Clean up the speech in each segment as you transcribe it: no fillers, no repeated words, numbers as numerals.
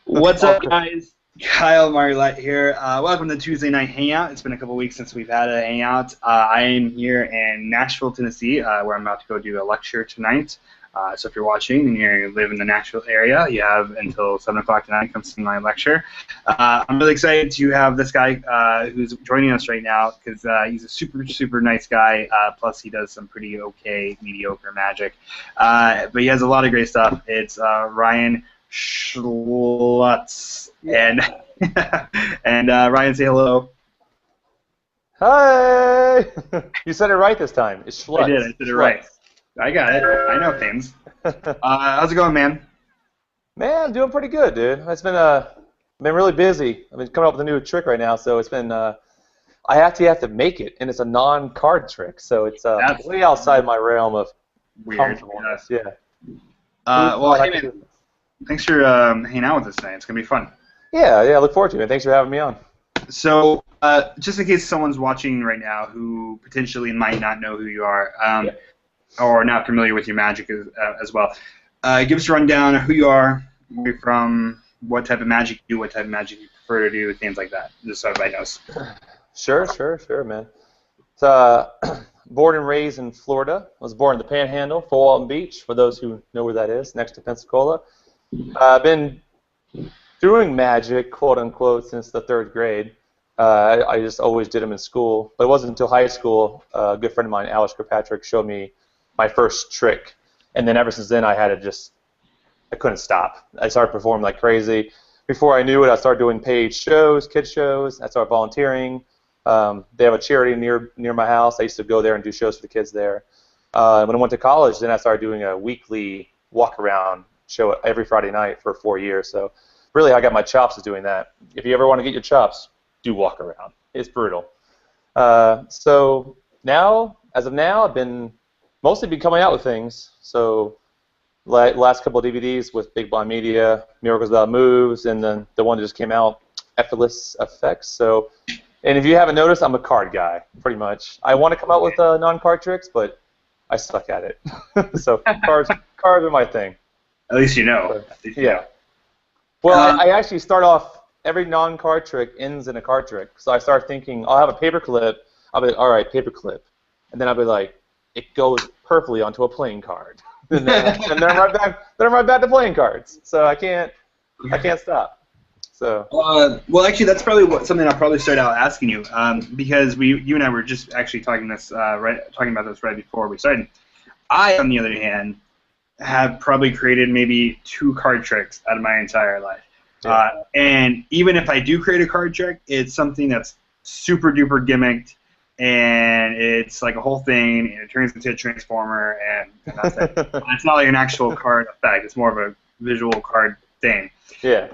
What's up, guys? Kyle Marlette here. Welcome to Tuesday Night Hangout. It's been a couple weeks since we've had a hangout. I am here in Nashville, Tennessee, where I'm about to go do a lecture tonight. So if you're watching and you live in the Nashville area, you have until 7 o'clock tonight to come see my lecture. I'm really excited to have this guy who's joining us right now because he's a super, super nice guy. Plus, he does some pretty okay, mediocre magic. But he has a lot of great stuff. It's Ryan Schlutz. And Ryan, say hello. Hi! You said it right this time. It's Schlutz. I did. I said it right. I got it. I know things. How's it going, man? Man, I'm doing pretty good, dude. It's been really busy. I've been coming up with a new trick right now, so it's been I actually have to make it, and it's a non-card trick, so it's way outside my realm of comfortableness. Yeah. Well, hey, man, thanks for hanging out with us tonight. It's gonna be fun. Yeah. I look forward to it. Thanks for having me on. So, just in case someone's watching right now who potentially might not know who you are, or not familiar with your magic as well, give us a rundown of who you are, where you're from, what type of magic you do, what type of magic you prefer to do, things like that, just so everybody knows. Sure, man. So, born and raised in Florida. I was born in the Panhandle, Fort Walton Beach, for those who know where that is, next to Pensacola. I've been doing magic, quote unquote, since the 3rd grade. I just always did them in school, but it wasn't until high school a good friend of mine, Alex Kirkpatrick, showed me my first trick, and then ever since then I couldn't stop. I started performing like crazy. Before I knew it, I started doing paid shows, kids shows. I started volunteering. They have a charity near my house. I used to go there and do shows for the kids there. When I went to college, then I started doing a weekly walk-around show every Friday night for 4 years. So really, I got my chops at doing that. If you ever want to get your chops, do walk-around. It's brutal. So now, as of now, I've mostly been coming out with things. So last couple of DVDs with Big Blind Media, Miracles Without Moves, and then the one that just came out, Effortless Effects. So, and if you haven't noticed, I'm a card guy, pretty much. I want to come out with non-card tricks, but I suck at it. So cards are my thing. At least you know. Yeah. Well, I actually start off, every non-card trick ends in a card trick. So I start thinking, I'll have a paper clip. I'll be like, all right, paper clip. And then I'll be like, it goes perfectly onto a playing card. And then I'm right back to playing cards. So I can't stop. So. Well, actually, that's probably something I'll probably start out asking you, because you and I were just actually talking about this right before we started. I, on the other hand, have probably created maybe 2 card tricks out of my entire life. Yeah. And even if I do create a card trick, it's something that's super duper gimmicked, and it's like a whole thing, and it turns into a transformer, and that's it. It's not like an actual card effect. It's more of a visual card thing. Yeah.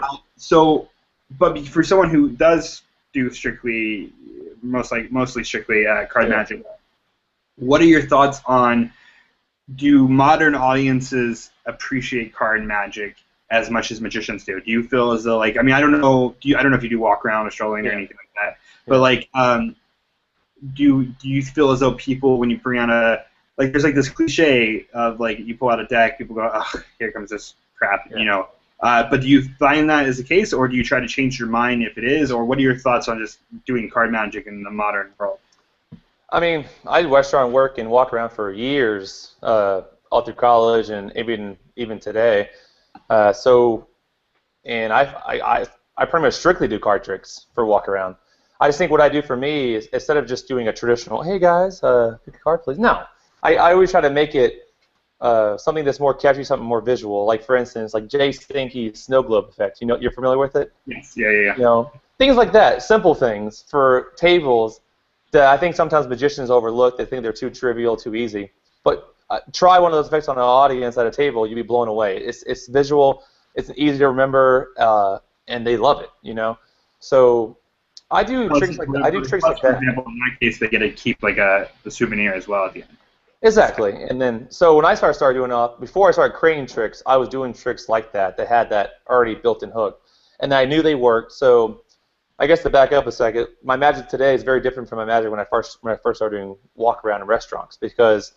But for someone who does do mostly strictly card magic, what are your thoughts on? Do modern audiences appreciate card magic as much as magicians do? Do you feel as though, like, I mean, I don't know if you do walk around or strolling or anything like that, but like, do you feel as though people, when you bring on there's like this cliche of like you pull out a deck, people go, oh, here comes this crap, you know. But do you find that is the case, or do you try to change your mind if it is, or what are your thoughts on just doing card magic in the modern world? I mean, I did restaurant work and walk around for years, all through college and even today. And I pretty much strictly do card tricks for walk around. I just think what I do for me is, instead of just doing a traditional, hey guys, pick a card please. No, I always try to make it something that's more catchy, something more visual. Like for instance, like Jay Stinky's snow globe effect. You know, you're familiar with it? Yes. Yeah. You know, things like that, simple things for tables that I think sometimes magicians overlook. They think they're too trivial, too easy. But try one of those effects on an audience at a table, you'll be blown away. It's visual, it's easy to remember, and they love it. You know, so I do tricks like that. For example, in that case, they get to keep like the souvenir as well at the end. Exactly, and then so when I started doing before I started creating tricks, I was doing tricks like that had that already built-in hook, and I knew they worked. So I guess to back up a second, my magic today is very different from my magic when I first started doing walk around in restaurants, because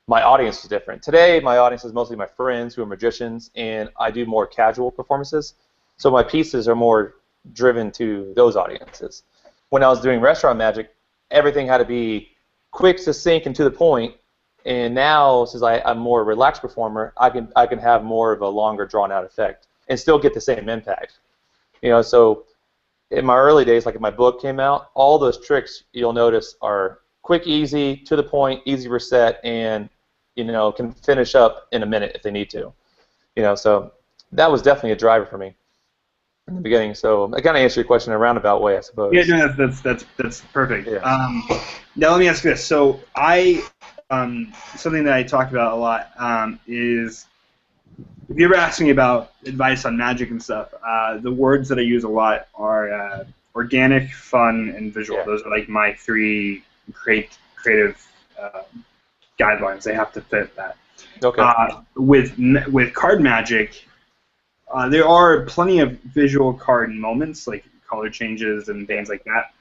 my audience was different. Today, my audience is mostly my friends who are magicians, and I do more casual performances. So my pieces are more driven to those audiences. When I was doing restaurant magic, everything had to be quick, succinct, and to the point. And now, since I'm more a relaxed performer, I can have more of a longer, drawn-out effect and still get the same impact. So in my early days, like if my book came out, all those tricks you'll notice are quick, easy, to the point, easy reset, and can finish up in a minute if they need to. So that was definitely a driver for me in the beginning. So I kind of answered your question in a roundabout way, I suppose. Yeah, no, that's perfect. Yeah. Now let me ask you this. So something that I talk about a lot is, if you ever ask me about advice on magic and stuff, the words that I use a lot are organic, fun, and visual. Yeah. Those are like my three creative guidelines. They have to fit that. Okay. With card magic, there are plenty of visual card moments, like color changes and things like that.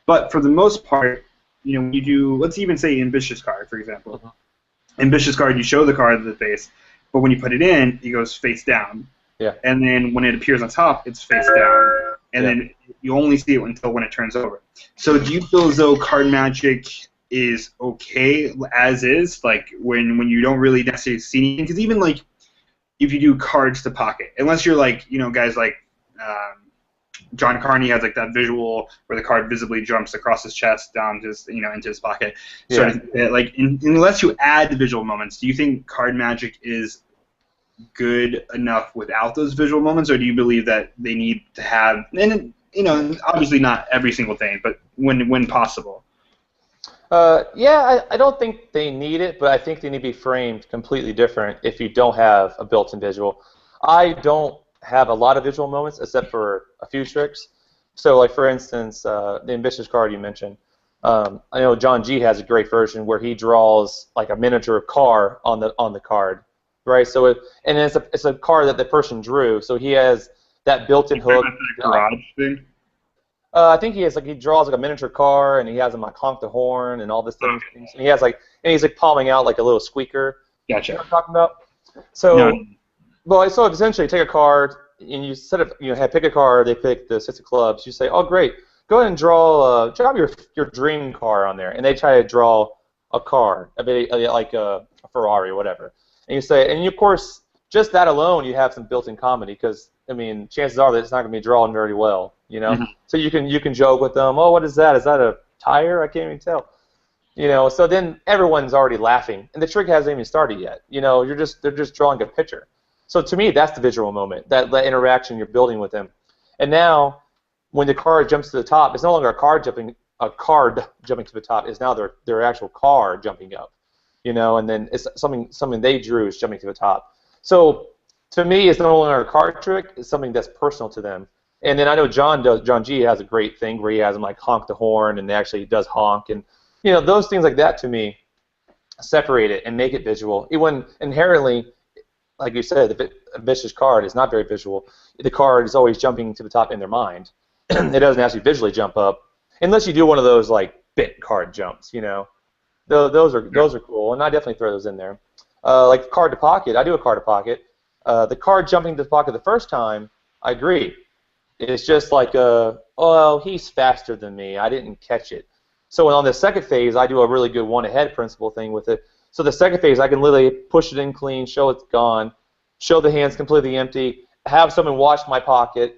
But for the most part, when you do, let's even say ambitious card, for example. Mm-hmm. Ambitious card, you show the card to the face, but when you put it in, it goes face down. Yeah. And then when it appears on top, it's face down. And then you only see it until when it turns over. So do you feel as though card magic is okay as is, like when you don't really necessarily see anything? Because even like if you do cards to pocket, unless you're like guys like John Carney has like that visual where the card visibly jumps across his chest down to his, into his pocket. So unless you add visual moments, do you think card magic is good enough without those visual moments, or do you believe that they need to have, and obviously not every single thing, but when possible? I don't think they need it, but I think they need to be framed completely different if you don't have a built-in visual. I don't have a lot of visual moments except for a few tricks. So, like for instance, the ambitious card you mentioned. I know John G has a great version where he draws like a miniature car on the card, right? So it's a card that the person drew. So he has that built-in hook. The garage thing. I think he draws like a miniature car, and he has him like honk the horn and all this things. And he has he's like palming out like a little squeaker. Gotcha. You know what I'm talking about? So, well, so essentially, take a card, and you pick a card. They pick the 6 of clubs. You say, oh great, go ahead and draw your dream car on there, and they try to draw a car, like a Ferrari or whatever. And you say, and of course, just that alone, you have some built-in comedy because chances are that it's not going to be drawn very well, Mm-hmm. So you can joke with them. Oh, what is that? Is that a tire? I can't even tell. So then everyone's already laughing, and the trick hasn't even started yet. They're just drawing a picture. So to me, that's the visual moment, that interaction you're building with them. And now, when the card jumps to the top, it's no longer a card jumping to the top. It's now their actual car jumping up. And then it's something they drew is jumping to the top. So to me, it's no longer a card trick. It's something that's personal to them. And then I know John G has a great thing where he has them like honk the horn, and actually does honk, and those things like that to me separate it and make it visual. Even inherently, like you said, the ambitious card is not very visual. The card is always jumping to the top in their mind. It doesn't actually visually jump up unless you do one of those like bit card jumps. Those are cool, and I definitely throw those in there. Like card to pocket, I do a card to pocket. The card jumping to the pocket the first time, I agree. It's just like, oh, he's faster than me. I didn't catch it. So on the second phase, I do a really good one-ahead principle thing with it. So the second phase, I can literally push it in clean, show it's gone, show the hand's completely empty, have someone watch my pocket.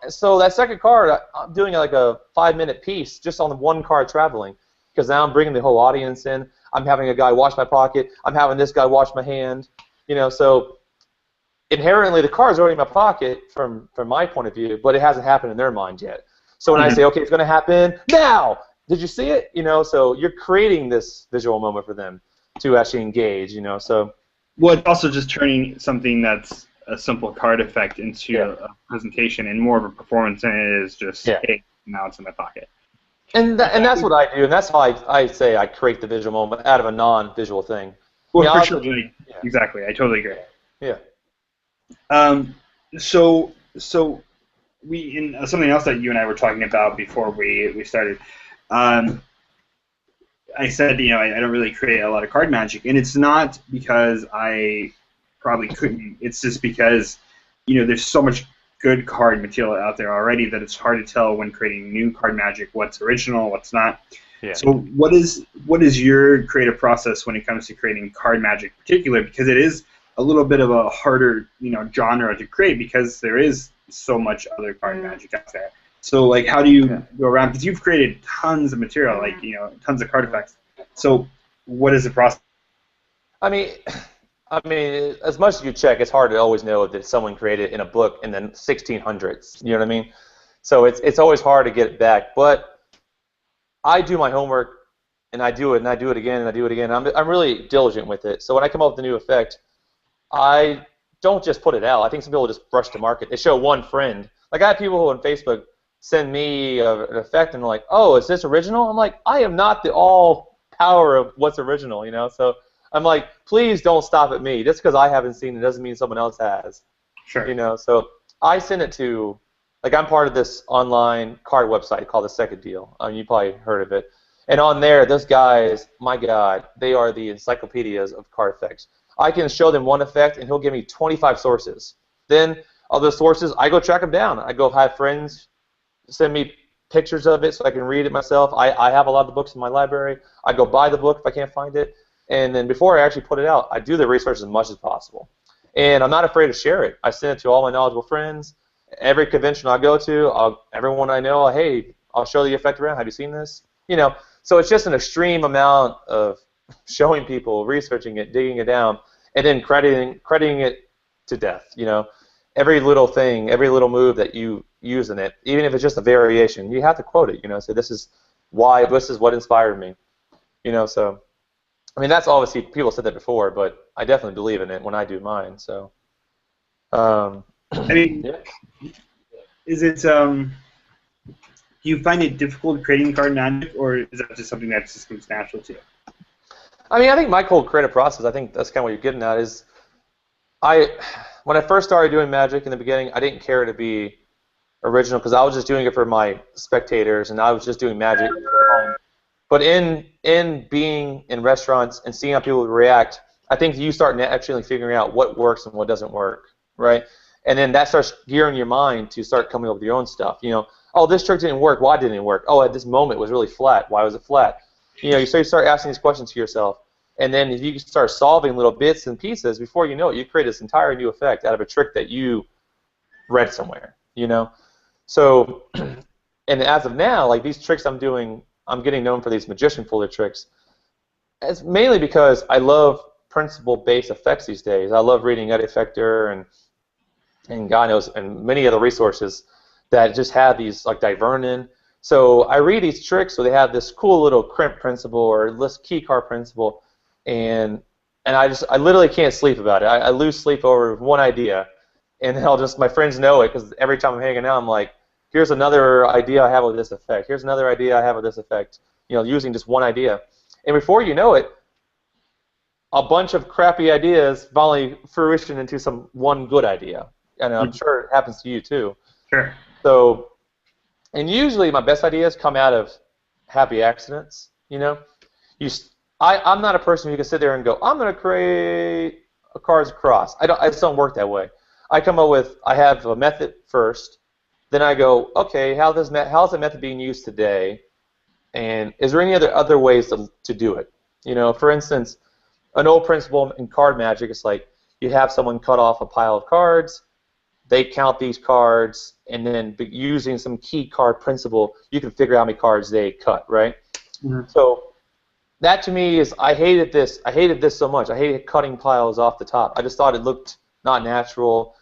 So that second card, I'm doing like a 5-minute piece just on the one card traveling, because now I'm bringing the whole audience in. I'm having a guy watch my pocket. I'm having this guy watch my hand. So inherently the card's already in my pocket from my point of view, but it hasn't happened in their mind yet. So when I say, okay, it's going to happen now, did you see it? So you're creating this visual moment for them to actually engage. So. Well, it's also just turning something that's a simple card effect into a presentation and more of a performance than it is just, hey, now it's in my pocket. And that's what I do, and that's how I say I create the visual moment out of a non-visual thing. Well, for sure, exactly. I totally agree. Yeah. So something else that you and I were talking about before we started. I said, I don't really create a lot of card magic, and it's not because I probably couldn't. It's just because, there's so much good card material out there already that it's hard to tell when creating new card magic what's original, what's not. Yeah. So what is your creative process when it comes to creating card magic in particular? Because it is a little bit of a harder, genre to create because there is so much other card magic out there. So, like, how do you go around? Because you've created tons of material, like, tons of card effects. So, what is the process? I mean, as much as you check, it's hard to always know that someone created in a book in the 1600s. You know what I mean? So it's always hard to get it back. But I do my homework, and I do it, and I do it again, and I do it again. I'm really diligent with it. So when I come up with a new effect, I don't just put it out. I think some people just rush to market. They show one friend. Like, I have people who on Facebook send me an effect, and they're like, "Oh, is this original?" I'm like, I am not the all power of what's original, So I'm like, please don't stop at me. Just because I haven't seen it doesn't mean someone else has. Sure. So I send it to, like, I'm part of this online card website called The Second Deal. You probably heard of it. And on there, those guys, my God, they are the encyclopedias of card effects. I can show them one effect, and he'll give me 25 sources. Then other sources, I go track them down. I go have friends send me pictures of it so I can read it myself. I have a lot of the books in my library. I go buy the book if I can't find it. And then before I actually put it out, I do the research as much as possible. And I'm not afraid to share it. I send it to all my knowledgeable friends. Every convention I go to, everyone I know, hey, I'll show the effect around. Have you seen this? So it's just an extreme amount of showing people, researching it, digging it down, and then crediting it to death. Every little thing, every little move that you use in it, even if it's just a variation, you have to quote it. So this is what inspired me. So I mean, that's obviously people said that before, but I definitely believe in it when I do mine. So I mean, yeah. Is it do you find it difficult creating card magic, or is that just something that just comes natural to you? I mean, I think my whole creative process, I think that's kind of what you're getting at, is when I first started doing magic in the beginning, I didn't care to be original because I was just doing it for my spectators, and I was just doing magic for fun. But in being in restaurants and seeing how people react, I think you start actually figuring out what works and what doesn't work, right? And then that starts gearing your mind to start coming up with your own stuff. Oh, this trick didn't work. Why didn't it work? Oh, at this moment it was really flat. Why was it flat? You start asking these questions to yourself. And then if you start solving little bits and pieces, before you know it, you create this entire new effect out of a trick that you read somewhere, So, and as of now, like these tricks I'm doing, I'm getting known for these magician folder tricks. It's mainly because I love principle-based effects these days. I love reading Edit Effector and God knows, and many other resources that just have these, like Divernon. So I read these tricks, so they have this cool little crimp principle or list key card principle, and I literally can't sleep about it. I lose sleep over one idea, and my friends know it because every time I'm hanging out, I'm like, here's another idea I have with this effect. Here's another idea I have with this effect. Using just one idea, and before you know it, a bunch of crappy ideas finally fruition into some one good idea, and I'm sure it happens to you too. Sure. So, and usually my best ideas come out of happy accidents. I'm not a person who can sit there and go, I'm going to create a cards across. I just don't work that way. I have a method first, then I go, okay, how is the method being used today, and is there any other ways to do it? For instance, an old principle in card magic is like you have someone cut off a pile of cards, they count these cards, and then using some key card principle, you can figure out how many cards they cut, right? Mm-hmm. So that to me is, I hated this so much. I hated cutting piles off the top. I just thought it looked not natural,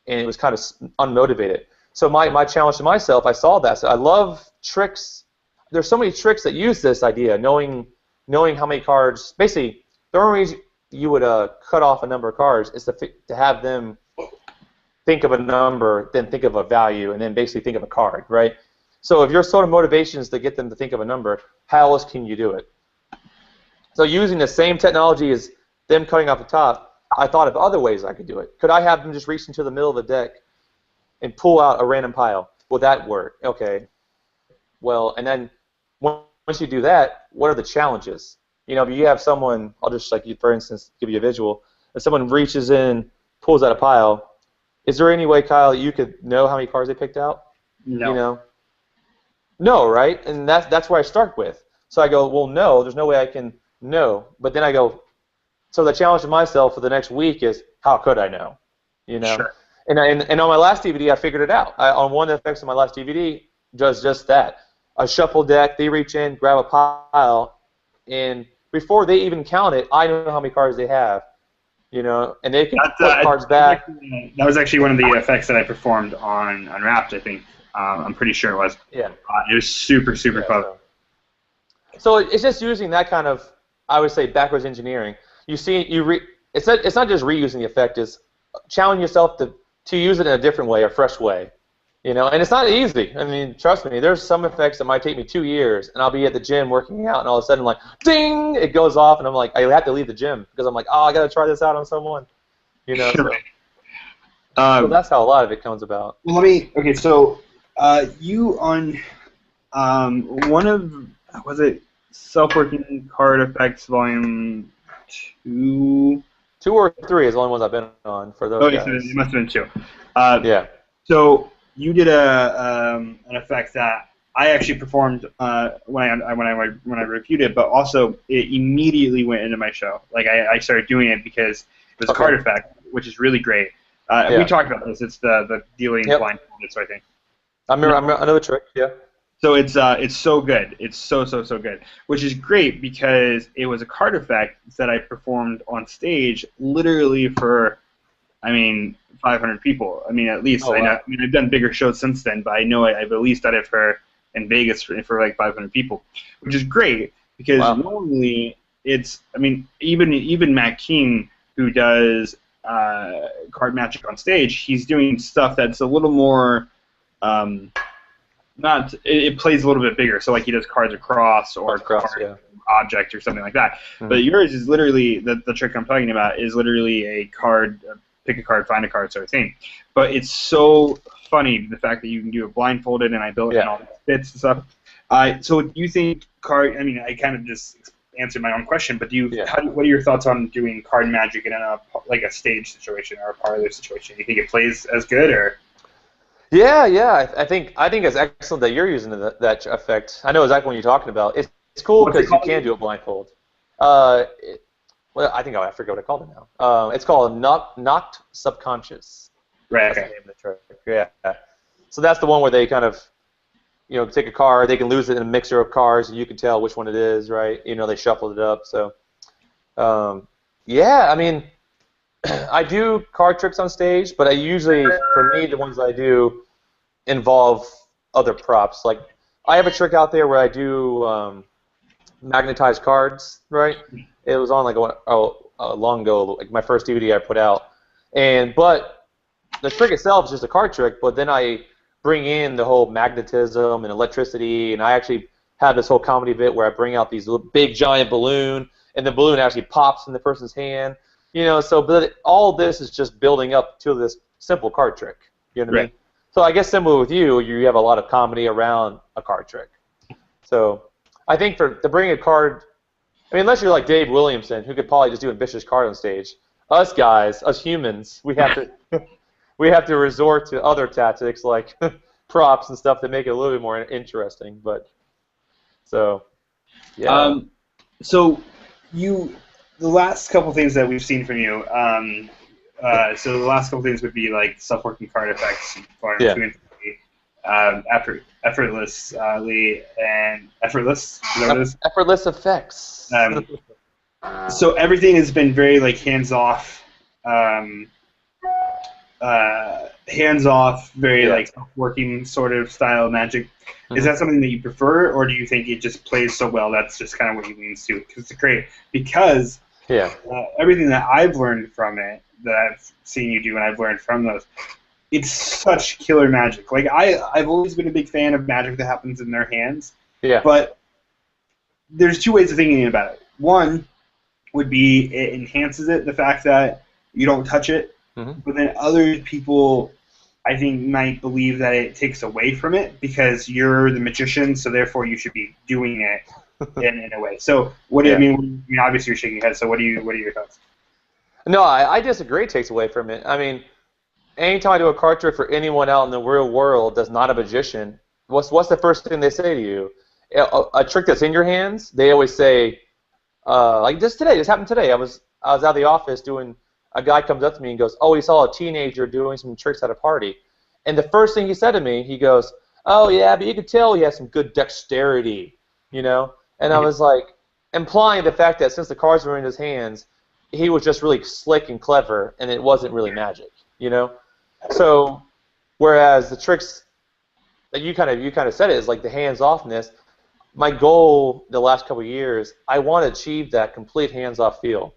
and it was kind of unmotivated. So my challenge to myself, I saw that. So I love tricks. There's so many tricks that use this idea, knowing how many cards. Basically, the only reason you would cut off a number of cards is to have them think of a number, then think of a value, and then basically think of a card, right? So if your sort of motivation is to get them to think of a number, how else can you do it? So using the same technology as them cutting off the top, I thought of other ways I could do it. Could I have them just reach into the middle of the deck and pull out a random pile? Will that work? Okay. Well, and then when once you do that, what are the challenges? You know, if you have someone, I'll just like, for instance, give you a visual. If someone reaches in, pulls out a pile, is there any way, Kyle, you could know how many cards they picked out? No. You know? No, right? And that's where I start with. So I go, well, no, there's no way I can know. But then I go, so the challenge to myself for the next week is, how could I know? You know? Sure. And on my last DVD, I figured it out. On one of the effects on my last DVD, does just that. A shuffle deck, they reach in, grab a pile, and before they even count it, I know how many cards they have. You know, and they can put cards back. That was actually one of the effects that I performed on Unwrapped, I think. I'm pretty sure it was. Yeah. It was super clever. So it's just using that kind of, I would say, backwards engineering. You see, it's not just reusing the effect. It's challenging yourself to use it in a different way, a fresh way. You know, and it's not easy. I mean, trust me. There's some effects that might take me 2 years, and I'll be at the gym working out, and all of a sudden, like, ding, it goes off, and I'm like, I have to leave the gym because I'm like, oh, I got to try this out on someone. You know. Sure. So that's how a lot of it comes about. Well, so you on one of, was it Self-Working Card Effects Volume 2? 2 or 3 is the only ones I've been on for those guys. So it must have been 2. Yeah. So you did an effect that I actually performed when I reviewed it, but also it immediately went into my show. Like I started doing it because it was a card effect, which is really great. We talked about this. It's the dealing blindfolded sort of thing. I know the trick. Yeah. So it's so good. It's so good, which is great because it was a card effect that I performed on stage, literally for, 500 people. At least. Oh, wow. I've done bigger shows since then, but I know I've at least done it in Vegas for like 500 people, which is great because normally it's, even Matt King, who does card magic on stage, he's doing stuff that's a little more, it plays a little bit bigger. So like he does cards across or object or something like that. Mm-hmm. But yours is literally, the trick I'm talking about is literally a card, pick a card, find a card sort of thing. But it's so funny, the fact that you can do it blindfolded, and I built in all the bits and stuff. So do you think I kind of just answered my own question, but what are your thoughts on doing card magic in a stage situation or a parlor situation? Do you think it plays as good, or? Yeah. I think it's excellent that you're using that effect. I know exactly what you're talking about. It's cool because you can do it blindfold. I think I forget what I called it now. It's called Knocked Subconscious. Right. That's the name of the trick. Yeah. So that's the one where they kind of, take a card, they can lose it in a mixer of cards, and you can tell which one it is, right? They shuffled it up. So, I do card tricks on stage, but I usually, for me, the ones I do involve other props. Like, I have a trick out there where I do magnetized cards, right? It was on long ago, like my first DVD I put out, but the trick itself is just a card trick. But then I bring in the whole magnetism and electricity, and I actually have this whole comedy bit where I bring out these little, big giant balloon, and the balloon actually pops in the person's hand. But all this is just building up to this simple card trick. You know what I mean? So I guess similar with you have a lot of comedy around a card trick. So I think to bring a card, unless you're like Dave Williamson, who could probably just do a vicious card on stage, us guys, us humans, we have to resort to other tactics like props and stuff that make it a little bit more interesting. But so yeah. The last couple things that we've seen from you, so the last couple things would be like self-working card effects, volume 2 and 3, effortlessly and effortless. Is that what it is? Effortless effects. So everything has been very like hands-off, very like self-working sort of style magic. Mm-hmm. Is that something that you prefer, or do you think it just plays so well that's just kind of what he leans to? Because it's great. Because everything that I've learned from it, that I've seen you do and I've learned from those, it's such killer magic. Like I've always been a big fan of magic that happens in their hands. Yeah. But there's two ways of thinking about it. One would be it enhances it, the fact that you don't touch it. Mm-hmm. But then other people I think might believe that it takes away from it because you're the magician, so therefore you should be doing it in a way. So what do you mean? I mean, obviously you're shaking your head. So what are your thoughts? No, I disagree. It takes away from it. I mean, anytime I do a card trick for anyone out in the real world that's not a magician, what's the first thing they say to you? A trick that's in your hands, they always say, like this happened today. I was out of the office doing. A guy comes up to me and goes, "Oh, he saw a teenager doing some tricks at a party," and the first thing he said to me, he goes, "Oh yeah, but you could tell he has some good dexterity, you know." And I was like, implying the fact that since the cards were in his hands, he was just really slick and clever, and it wasn't really magic, you know. So, whereas the tricks that you kind of said it is like the hands-offness. My goal the last couple of years, I want to achieve that complete hands-off feel.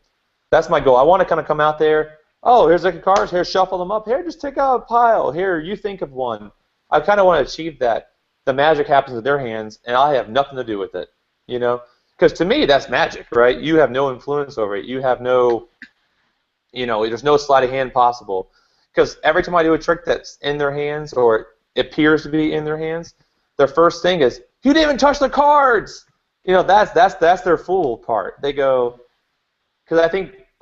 That's my goal. I want to kind of come out there. Oh, here's the cards. Here, shuffle them up. Here, just take out a pile. Here, you think of one. I kind of want to achieve that. The magic happens in their hands, and I have nothing to do with it. You know, because to me that's magic, right? You have no influence over it. You have no, there's no sleight of hand possible. Because every time I do a trick that's in their hands or it appears to be in their hands, their first thing is, "You didn't even touch the cards." That's their fool part. They go. Because I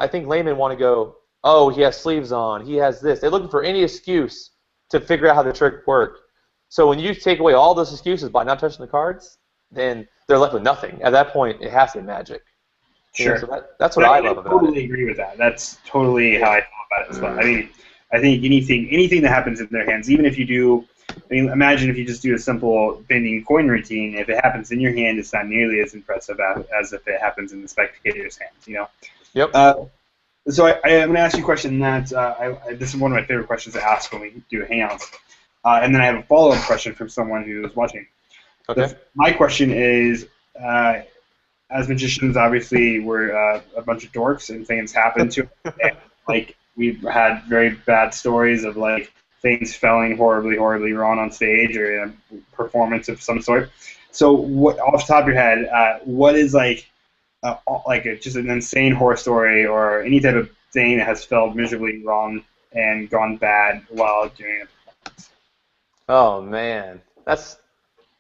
think laymen want to go, "Oh, he has sleeves on, he has this." They're looking for any excuse to figure out how the trick worked. So when you take away all those excuses by not touching the cards, then they're left with nothing. At that point, it has to be magic. Sure. So that's what I love about it. I totally agree with that. That's totally how I feel about it as well. I mean, I think anything that happens in their hands, even if you do, I mean, imagine if you just do a simple bending coin routine. If it happens in your hand, it's not nearly as impressive as if it happens in the spectator's hands. You know. Yep. So I'm going to ask you a question that this is one of my favorite questions to ask when we do Hangouts, and then I have a follow-up question from someone who is watching. Okay. My question is, as magicians, obviously we're a bunch of dorks, and things happen to us. And, like we've had very bad stories of like things falling horribly wrong on stage or in a performance of some sort. So, what off the top of your head, what is like just an insane horror story or any type of thing that has felt miserably wrong and gone bad while doing a performance? Oh man, I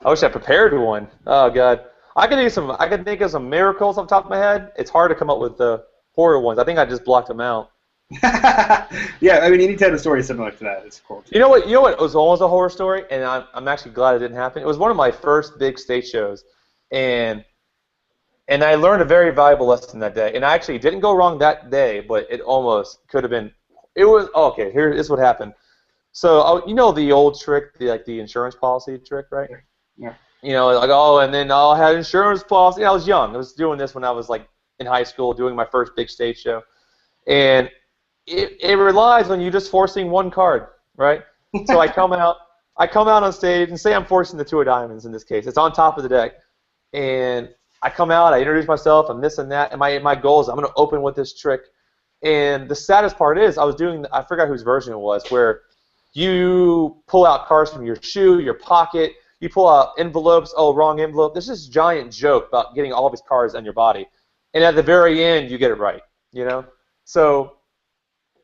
wish I prepared one. Oh god, I can think of some miracles off the top of my head. It's hard to come up with the horror ones. I think I just blocked them out. Yeah, I mean any type of story similar to that is cool. You know what? It was almost a horror story, and I'm actually glad it didn't happen. It was one of my first big stage shows, and I learned a very valuable lesson that day. And I actually didn't go wrong that day, but it almost could have been. It was okay. Here is what happened. So the old trick, the insurance policy trick, right? Yeah. And then I had insurance policy. I was young. I was doing this when I was like in high school, doing my first big stage show, and it relies on you just forcing one card, right? So I come out on stage and say I'm forcing the two of diamonds in this case. It's on top of the deck, and I come out, I introduce myself, I'm this and that, and my goal is I'm going to open with this trick. And the saddest part is I forgot whose version it was, where you pull out cards from your shoe, your pocket, you pull out envelopes, oh, wrong envelope. There's this giant joke about getting all of these cards on your body. And at the very end, you get it right, So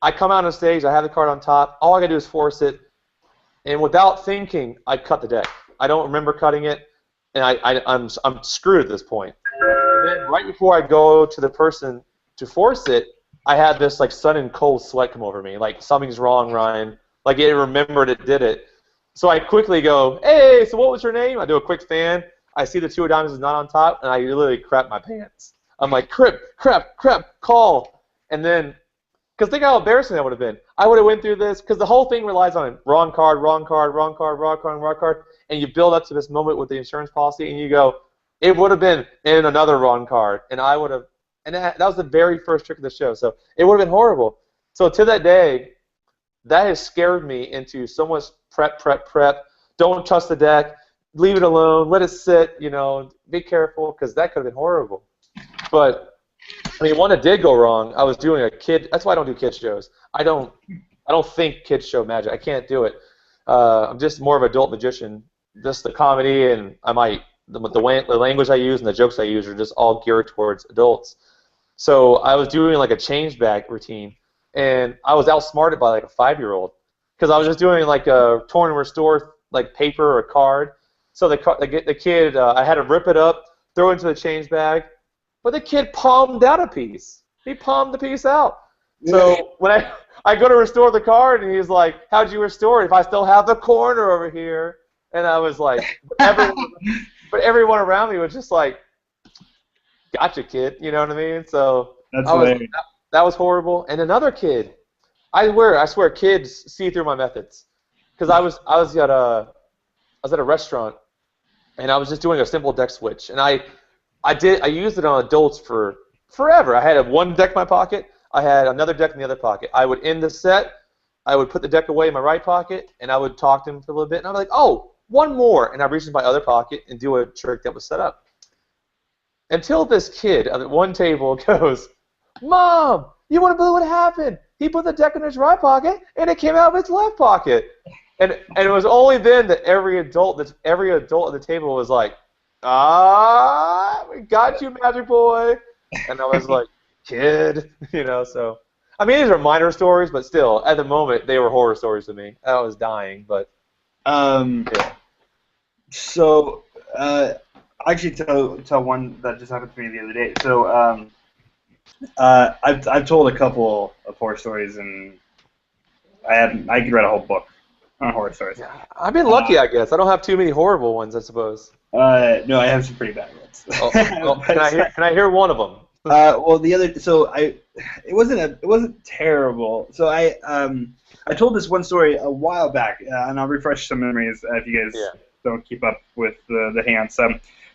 I come out on stage, I have the card on top, all I got to do is force it, and without thinking, I cut the deck. I don't remember cutting it, and I'm screwed at this point. And then right before I go to the person to force it, I had this like sudden cold sweat come over me, like something's wrong, Ryan. Like it remembered it did it. So I quickly go, "Hey, so what was your name?" I do a quick fan. I see the two of diamonds is not on top, and I literally crap my pants. I'm like, crap, call. And then, because think how embarrassing that would have been. I would have went through this, because the whole thing relies on wrong card, and you build up to this moment with the insurance policy, and you go, it would have been in another wrong card, and I would have, and that was the very first trick of the show, so it would have been horrible. So to that day, that has scared me into so much prep. Don't trust the deck. Leave it alone. Let it sit. Be careful, because that could have been horrible. But I mean, one that did go wrong. I was doing a kid. That's why I don't do kids shows. I don't think kids show magic. I can't do it. I'm just more of an adult magician. Just the comedy and the language I use and the jokes I use are just all geared towards adults. So I was doing like a change bag routine, and I was outsmarted by like a 5-year-old, because I was just doing like a torn and restore like paper or card. So the kid, I had to rip it up, throw it into the change bag, but the kid palmed out a piece. He palmed the piece out. So when I go to restore the card, and he's like, "How'd you restore it? If I still have the corner over here." And I was like, but everyone around me was just like, "Gotcha, kid." You know what I mean? So that was horrible. And another kid, I swear, kids see through my methods, because I was at a restaurant, and I was just doing a simple deck switch, and I used it on adults for forever. I had one deck in my pocket. I had another deck in the other pocket. I would end the set. I would put the deck away in my right pocket, and I would talk to him for a little bit, and I'd be like, "Oh, one more," and I'd reach into my other pocket and do a trick that was set up. Until this kid at one table goes, "Mom, you want to believe what happened? He put the deck in his right pocket, and it came out of his left pocket." And it was only then that every adult at the table was like, "We got you, Magic Boy." And I was like, "Kid," So I mean, these are minor stories, but still, at the moment, they were horror stories to me. I was dying, but yeah. So I actually tell one that just happened to me the other day. So I've told a couple of horror stories, and I could write a whole book on horror stories. Yeah, I've been lucky, I guess. I don't have too many horrible ones, I suppose. No, I have some pretty bad ones. Can I hear one of them? Well, it wasn't terrible. So I told this one story a while back, and I'll refresh some memories if you guys don't keep up with the Hangouts.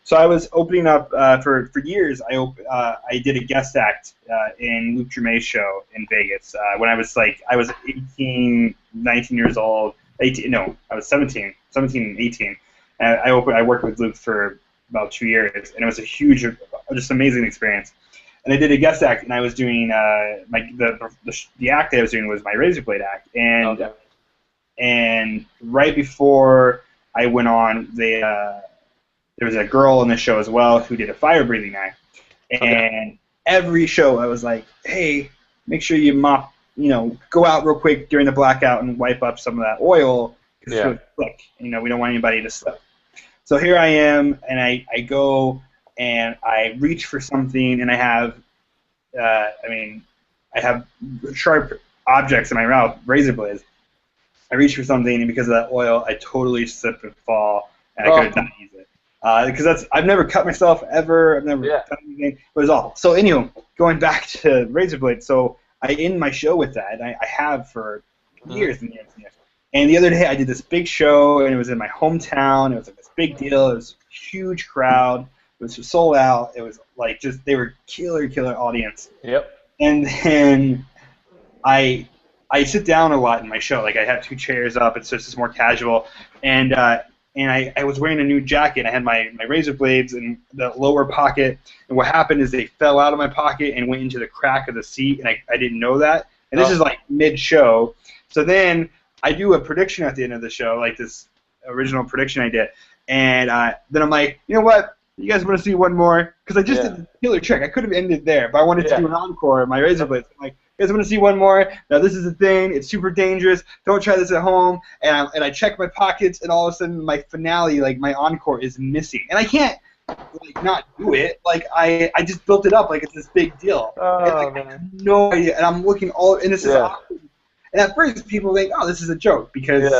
So I was opening up for years. I did a guest act in Luke Germain's show in Vegas when I was 18, 19 years old. I was 17, 18. And I worked with Luke for about 2 years, and it was a huge, just amazing experience. And I did a guest act, and I was doing the act I was doing was my razor blade act, and right before I went on, there was a girl in the show as well who did a fire breathing act, and every show I was like, "Hey, make sure you mop, go out real quick during the blackout and wipe up some of that oil because it's really slick. We don't want anybody to slip." So here I am, and I go and I reach for something, and I have, I have sharp objects in my mouth, razor blades. I reach for something, and because of that oil, I totally slip and fall, and I could have not used it. Because I've never cut myself ever. I've never done anything. It was awful. So anyway, going back to razor blades, so I end my show with that, and I have for years and years and years. And the other day, I did this big show, and it was in my hometown. It was like this big deal. It was a huge crowd. It was sold out. It was like they were killer audience. Yep. And then I sit down a lot in my show. Like I have 2 chairs up. It's just more casual. And I was wearing a new jacket. I had my razor blades in the lower pocket. And what happened is they fell out of my pocket and went into the crack of the seat. And I didn't know that. And this is like mid-show. So then I do a prediction at the end of the show, like this original prediction I did. And then I'm like, you know what? You guys want to see one more? Because I just did a killer trick. I could have ended there, but I wanted to do an encore of my razor blades. I'm like, you guys want to see one more? Now this is the thing. It's super dangerous. Don't try this at home. And I check my pockets, and all of a sudden my finale, like my encore, is missing. And I can't not do it. Like I just built it up like it's this big deal. Oh, man. I have no idea. And I'm looking and this is awkward. And at first people think, oh, this is a joke because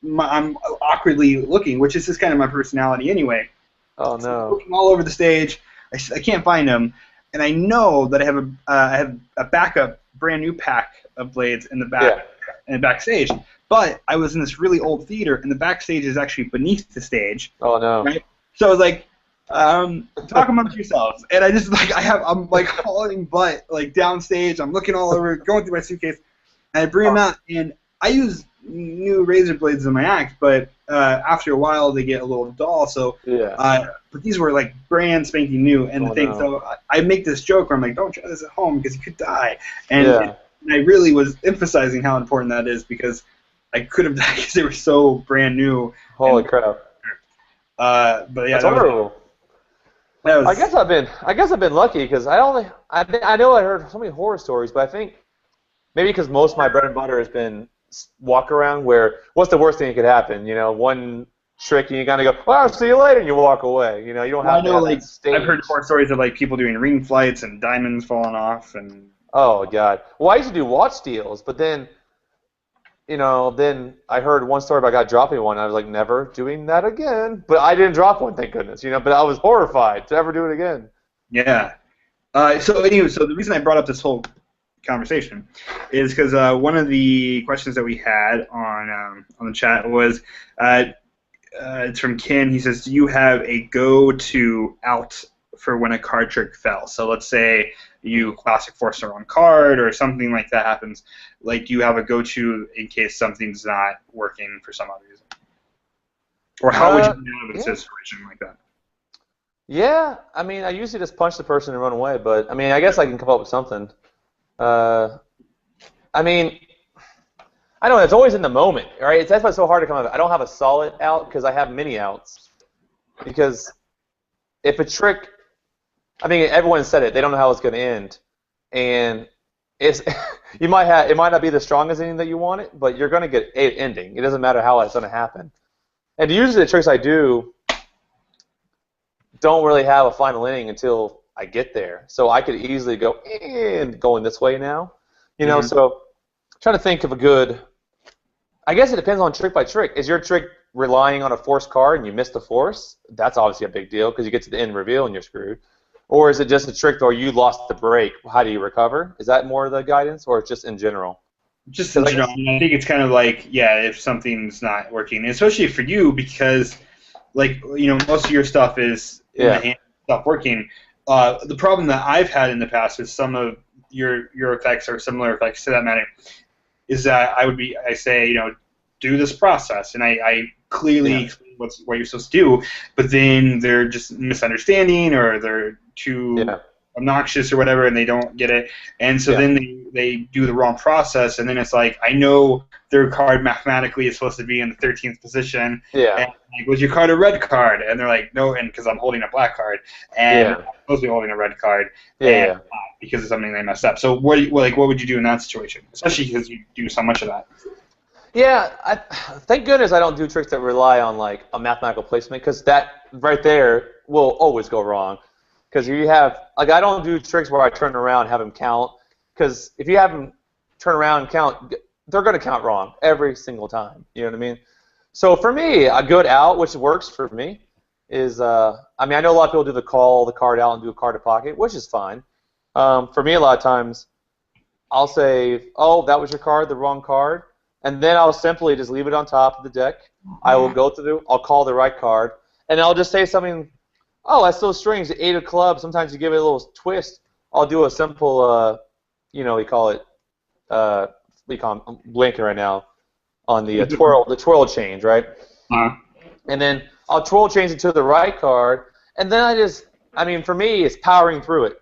I'm awkwardly looking, which is just kind of my personality anyway. Oh no! So I'm looking all over the stage. I can't find them, and I know that I have a backup, brand new pack of blades in the back in the backstage. But I was in this really old theater, and the backstage is actually beneath the stage. Oh no! Right? So I was like, talk amongst yourselves, and I just I'm hauling butt downstage. I'm looking all over, going through my suitcase, and I bring them out, and I use new razor blades in my act, but after a while they get a little dull. So, but these were brand spanking new, and so I make this joke where I'm like, don't try this at home because you could die, and I really was emphasizing how important that is because I could have died because they were so brand new. Holy crap! But yeah, that's horrible. I guess I've been lucky because I know I heard so many horror stories, but I think maybe because most of my bread and butter has been walk around where what's the worst thing that could happen? You know, one trick and you kind of go, well, I'll see you later, and you walk away. You know, you don't have to have that stage. I've heard horror stories of like people doing ring flights and diamonds falling off and. Oh God! Well, I used to do watch steals, but then, you know, then I heard one story about a guy dropping one. And I was like, never doing that again. But I didn't drop one, thank goodness. You know, but I was horrified to ever do it again. Yeah. So anyway, so the reason I brought up this whole conversation is because one of the questions that we had on the chat was it's from Ken. He says, "Do you have a go-to out for when a card trick fails?" So let's say you classic force the wrong card or something like that happens. Like, do you have a go-to in case something's not working for some other reason? Or how would you handle a situation like that? Yeah, I mean, I usually just punch the person and run away, but I mean, I guess I can come up with something. I mean, I don't know. It's always in the moment, right? That's why it's so hard to come up. I don't have a solid out because I have many outs. Because if a trick, I mean, everyone said it. They don't know how it's going to end, and it's it might not be the strongest ending that you want it, but you're going to get an ending. It doesn't matter how it's going to happen. And usually the tricks I do don't really have a final ending until I get there. So I could easily go and going this way now, you know. So trying to think of a good. I guess it depends on trick by trick. Is your trick relying on a force card and you miss the force? That's obviously a big deal because you get to the end reveal and you're screwed. Or is it just a trick where you lost the break? How do you recover? Is that more the guidance, or just in general? Just in general. I think it's kind of like, yeah, if something's not working, especially for you because, like, you know, most of your stuff is in the hand stuff working. The problem that I've had in the past with some of your effects or similar effects to that matter is that I say, you know, do this process, and I clearly explain what you're supposed to do, but then they're just misunderstanding or they're too obnoxious or whatever, and they don't get it, and so then they do the wrong process, and then it's like, I know their card mathematically is supposed to be in the 13th position, and like, was your card a red card? And they're like, no, and because I'm holding a black card, and I'm supposed to be holding a red card, and because of something they messed up. So what would you do in that situation, especially because you do so much of that? Yeah, thank goodness I don't do tricks that rely on like a mathematical placement, because that right there will always go wrong. Because you have, like, I don't do tricks where I turn around and have them count, because if you have them turn around and count, they're going to count wrong every single time. You know what I mean? So for me, a good out, which works for me, is, I mean, I know a lot of people do the call the card out and do a card to pocket, which is fine. For me, a lot of times, I'll say, oh, that was your card, the wrong card, and then I'll simply just leave it on top of the deck. I will go through, I'll call the right card, and I'll just say something. Oh, that's so strange. The 8 of clubs, sometimes you give it a little twist. I'll do a simple, you know, we call it, I'm blanking right now, on the twirl change, right? And then I'll twirl change it to the right card, and then I mean, for me, it's powering through it.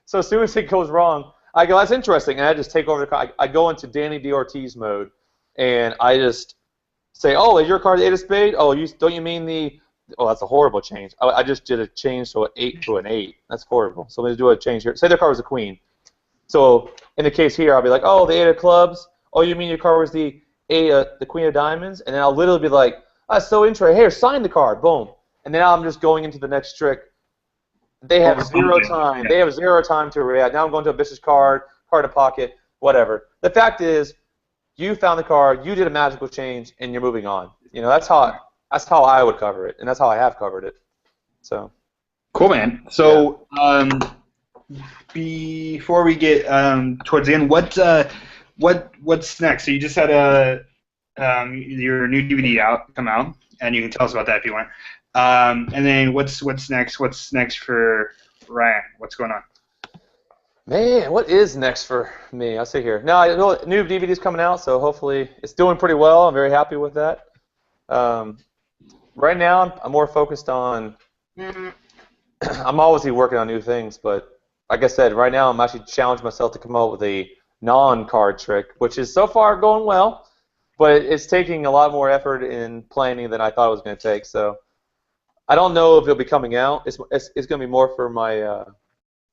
So as soon as it goes wrong, I go, that's interesting, and I just take over the card. I go into Danny D. Ortiz mode, and I just say, oh, is your card the 8 of spade? Oh, don't you mean the... Oh, that's a horrible change. I just did a change to an 8 to an 8. That's horrible. So I'm going to do a change here. Say their card was a queen. So in the case here, I'll be like, oh, the 8 of clubs. Oh, you mean your card was the queen of diamonds? And then I'll literally be like, that's so interesting. Here, sign the card. Boom. And then I'm just going into the next trick. They have zero time. They have 0 time to react. Now I'm going to a vicious card to pocket, whatever. The fact is, you found the card, you did a magical change, and you're moving on. You know, that's how I would cover it, and that's how I have covered it. So cool, man. So before we get towards the end, what's next? So you just had your new DVD come out, and you can tell us about that if you want. And then what's next? What's next for Ryan? What's going on? Man, what is next for me? I'll see here. No, I know new DVD's coming out, so hopefully it's doing pretty well. I'm very happy with that. Right now, I'm more focused on. I'm obviously working on new things, but like I said, right now I'm actually challenging myself to come up with a non-card trick, which is so far going well, but it's taking a lot more effort in planning than I thought it was going to take. So I don't know if it'll be coming out. It's going to be more for my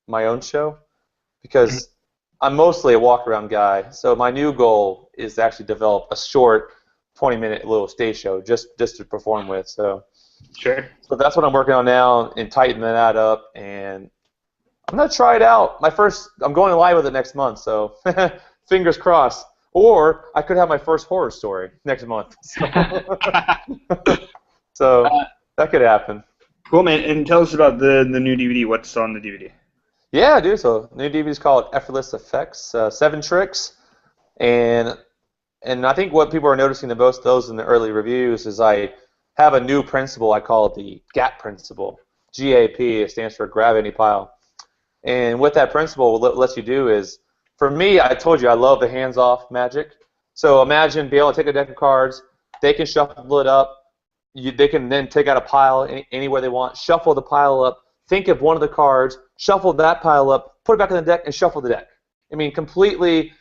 my own show, because I'm mostly a walk-around guy. So my new goal is to actually develop a short 20-minute little stage show just to perform with. So Sure. so that's what I'm working on now and tightening that up. And I'm gonna try it out. I'm going live with it next month. So fingers crossed. Or I could have my first horror story next month. So that could happen. Cool, man. And tell us about the new DVD. What's on the DVD? Yeah, dude. So the new DVD is called Effortless Effects, 7 tricks, and I think what people are noticing the most, those in the early reviews, is I have a new principle. I call it the GAP principle. GAP. It stands for grab any pile. And what that principle lets you do is, for me, I told you I love the hands-off magic. So imagine being able to take a deck of cards. They can shuffle it up. They can then take out a pile anywhere they want, shuffle the pile up, think of one of the cards, shuffle that pile up, put it back in the deck, and shuffle the deck. I mean, completely,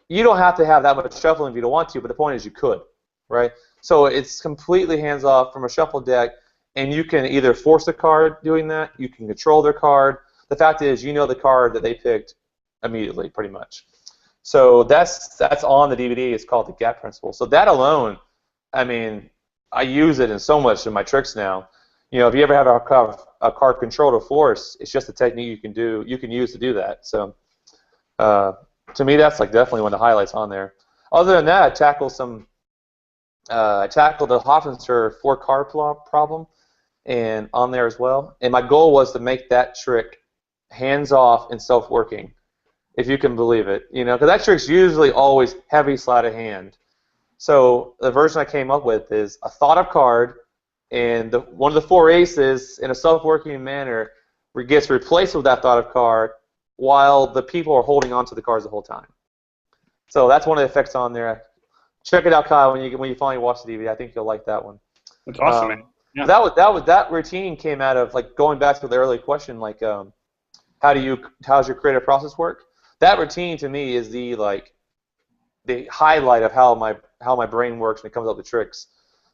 you don't have to have that much shuffling if you don't want to, but the point is you could, right? So it's completely hands-off from a shuffle deck, and you can either force a card doing that, you can control their card. The fact is, you know the card that they picked immediately, pretty much. So that's on the DVD. It's called the GAP principle. So that alone, I mean, I use it in so much of my tricks now. You know, if you ever have a card control to force, it's just a technique you can use to do that. So to me, that's like definitely one of the highlights on there. Other than that, I tackled the Hoffinster 4-card problem and on there as well. And my goal was to make that trick hands-off and self-working, if you can believe it. You know, because that trick's usually always heavy sleight of hand. So the version I came up with is a thought-of card, and one of the 4 aces in a self-working manner gets replaced with that thought-of card while the people are holding on to the cards the whole time. So that's one of the effects on there. Check it out, Kyle, when you finally watch the DVD. I think you'll like that one. That's awesome, man. Yeah. That routine came out of, like, going back to the earlier question, like how's your creative process work? That routine to me is the highlight of how my brain works when it comes up with tricks.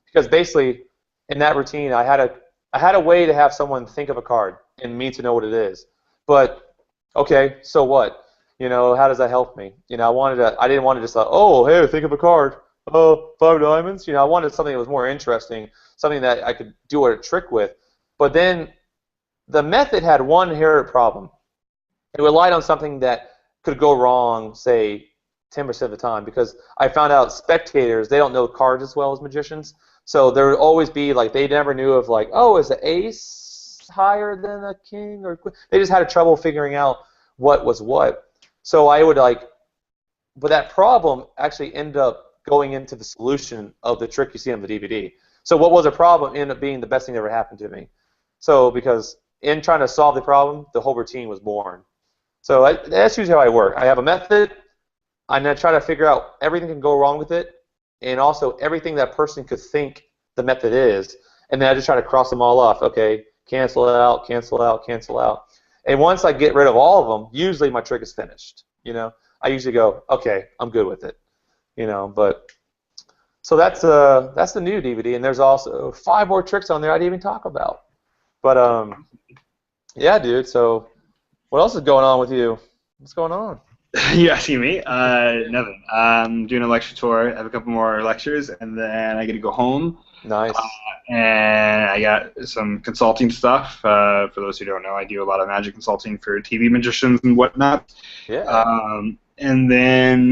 Because basically, in that routine, I had a way to have someone think of a card and me to know what it is. But okay, so what? You know, how does that help me? You know, I didn't want to just like, oh, hey, think of a card. Oh, 5 diamonds. You know, I wanted something that was more interesting, something that I could do a trick with. But then the method had one inherent problem. It relied on something that could go wrong, say, 10% of the time, because I found out spectators, they don't know cards as well as magicians. So there would always be, like, they never knew of, like, oh, is the ace higher than a king? Or they just had trouble figuring out what was what. So I would, like, but that problem actually ended up going into the solution of the trick you see on the DVD. So what was a problem ended up being the best thing that ever happened to me. So because in trying to solve the problem, the whole routine was born. So that's usually how I work. I have a method, and I try to figure out everything that can go wrong with it, and also everything that person could think the method is, and then I just try to cross them all off. Okay, cancel out, cancel out, cancel out. And once I get rid of all of them, usually my trick is finished. You know, I usually go, okay, I'm good with it. You know, but so that's the new DVD, and there's also 5 more tricks on there I didn't even talk about. But yeah, dude. So what else is going on with you? What's going on? You asking me? Nothing. I'm doing a lecture tour. I have a couple more lectures, and then I get to go home. Nice. And I got some consulting stuff. For those who don't know, I do a lot of magic consulting for TV magicians and whatnot. Yeah. And then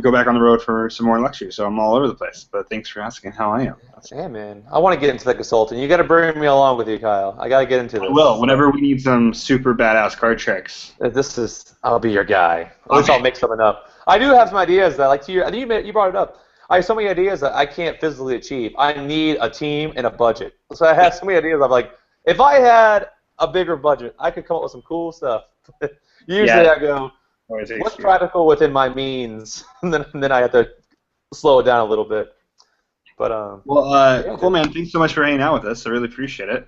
go back on the road for some more lectures. So I'm all over the place. But thanks for asking how I am. Yeah, man. I want to get into the consulting. You got to bring me along with you, Kyle. I got to get into this. I will. Whenever we need some super badass card tricks. I'll be your guy. At least I'll make something up. I do have some ideas that, like, I think you brought it up. I have so many ideas that I can't physically achieve. I need a team and a budget. So I have so many ideas. I'm like, if I had a bigger budget, I could come up with some cool stuff. Usually I go, what's practical within my means? And then I have to slow it down a little bit. But cool, man. Thanks so much for hanging out with us. I really appreciate it.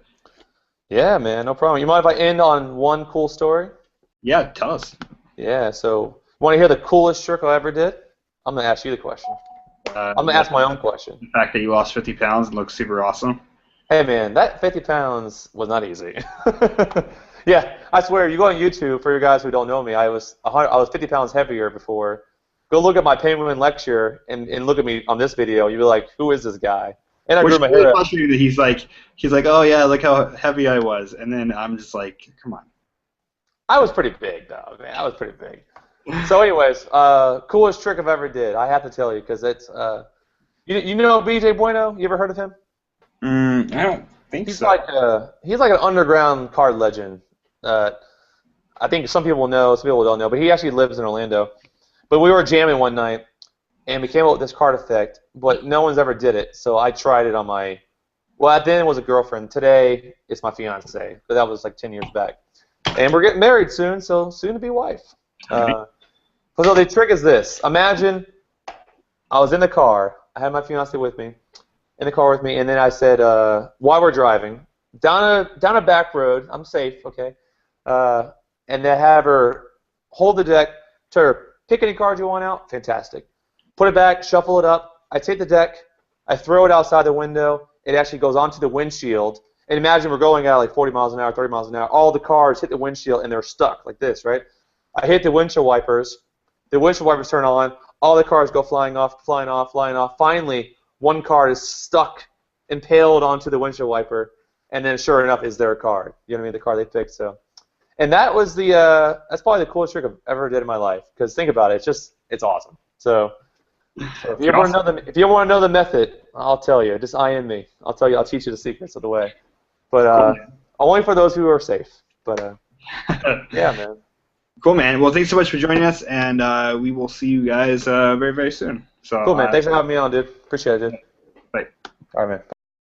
Yeah, man, no problem. You mind if I end on one cool story? Yeah, tell us. Yeah, so want to hear the coolest trick I ever did? I'm going to ask you the question. I'm going to ask my own question. The fact that you lost 50 pounds and look super awesome. Hey, man, that 50 pounds was not easy. Yeah, I swear, you go on YouTube, for you guys who don't know me, I was 50 pounds heavier before. Go look at my Penguin lecture and look at me on this video. You'll be like, who is this guy? And I Which grew is my really hair out. frustrating that he's like, oh yeah, look how heavy I was, and then I'm just like, come on. I was pretty big, though, man. I was pretty big. So anyways, coolest trick I've ever did, I have to tell you, because it's, you know BJ Bueno? You ever heard of him? I don't think He's so. he's like an underground card legend. I think some people know, some people don't know, but he actually lives in Orlando. But we were jamming one night, and we came up with this card effect, but no one's ever did it, so I tried it on my, well, then it was a girlfriend. Today, it's my fiance, but that was like 10 years back. And we're getting married soon, so soon to be wife. So the trick is this. Imagine I was in the car. I had my fiance with me, in the car with me, and then I said, while we're driving, down a back road, I'm safe, okay, and then have her hold the deck, tell her, pick any card you want out, fantastic. Put it back, shuffle it up. I take the deck, I throw it outside the window. It actually goes onto the windshield. And imagine we're going at like 40 miles an hour, 30 miles an hour. All the cars hit the windshield and they're stuck like this, right? I hit the windshield wipers. The windshield wipers turn on. All the cars go flying off, flying off, flying off. Finally, one card is stuck, impaled onto the windshield wiper. And then sure enough is their card. You know what I mean? The card they picked. So. And that was that's probably the coolest trick I've ever did in my life. Because think about it, it's awesome. So if you want to know the method, I'll tell you. Just IM me. I'll tell you. I'll teach you the secrets of the way. But only for those who are safe. But yeah, man. Cool, man. Well, thanks so much for joining us, and we will see you guys very, very soon. So cool, man. Thanks for having me on, dude. Appreciate it, dude. Bye. All right, man.